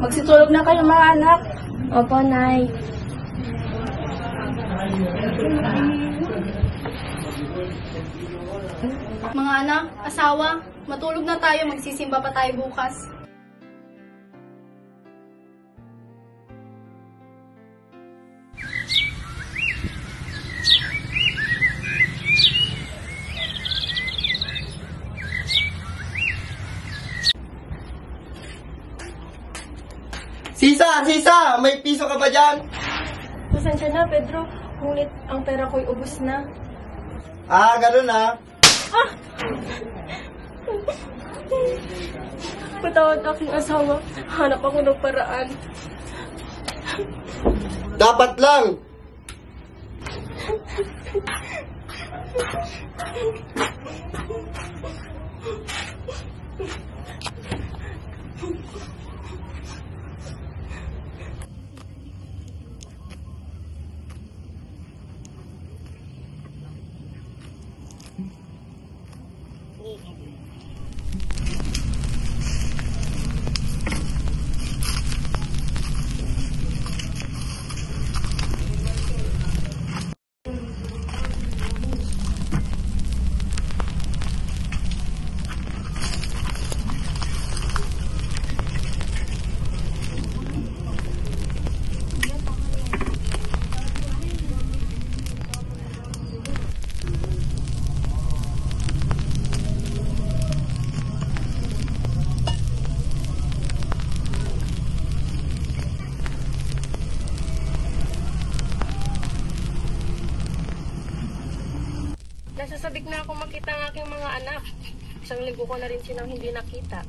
Magsitulog na kayo mga anak. Opo, Nay. Mga anak, asawa, matulog na tayo, magsisimba pa tayo bukas. Sisa! Sisa! May piso ka ba dyan? Pasensya na, Pedro. Ngunit ang pera ko'y ubos na. Ah, ganun ah. Patawad aking asawa. Hanap ako ng paraan. Dapat lang. Nasasabik na ako makita ang aking mga anak. Isang linggo ko na rin silang hindi nakita.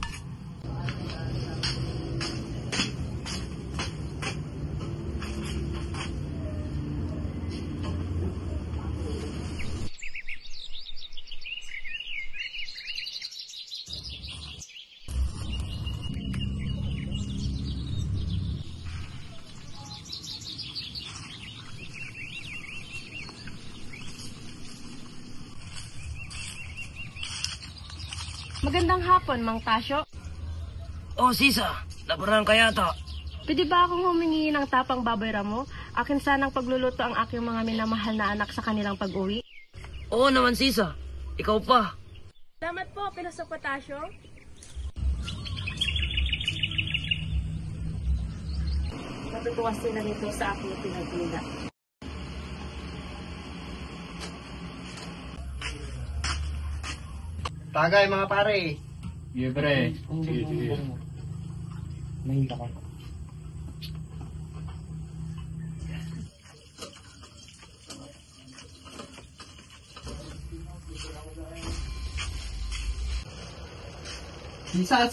Magandang hapon, Mang Tasyo. Oh, Sisa. Labaran ka yata. Pwede ba akong humingi ng tapang baboy ramo? Akin sanang pagluluto ang aking mga minamahal na anak sa kanilang pag-uwi. Oo naman, Sisa. Ikaw pa. Salamat po, Pilosok Tasyo. Matutuwa sila nito sa aking pinagpila. Tagay mga pare. Sige, pre. Sige. Mahila ka.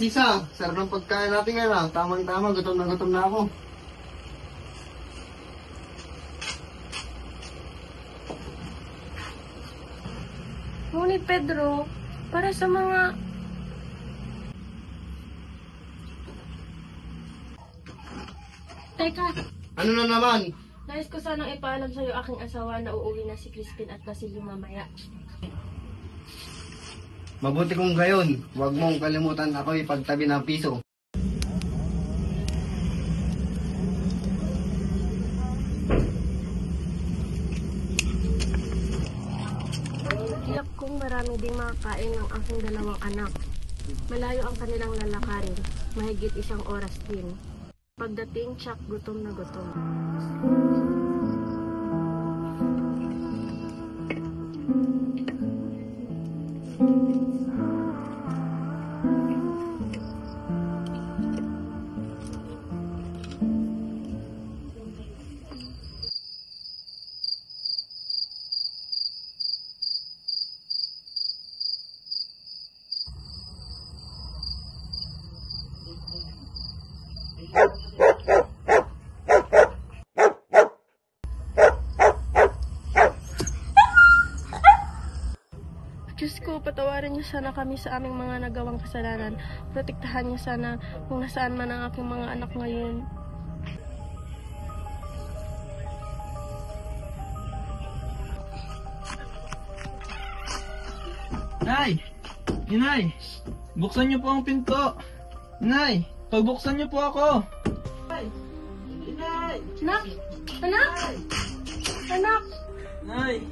Sisa. Sarap ng pagkain natin ngayon ah. Tamang-tama, gutom na ako. Ngunit Pedro, para sa mga... Teka, Ano na naman? nais ko sanang ipaalam sa'yo aking asawa na uuwi na si Crispin at Basilio mamaya. Mabuti kung gayon. Huwag mong kalimutan ako ipagtabi ng piso. Tiyak kong marami ding makakain ng aking dalawang anak. Malayo ang kanilang lalakarin, mahigit 1 oras din. Pagdating, tiyak gutom na gutom. Diyos ko, patawarin niyo sana kami sa aming mga nagawang kasalanan. Protektahan niyo sana kung nasaan man ang aking mga anak ngayon. Nay! Inay! Buksan niyo po ang pinto! Inay! Pagbuksan niyo po ako! Anak! Anak! Anak! Nay!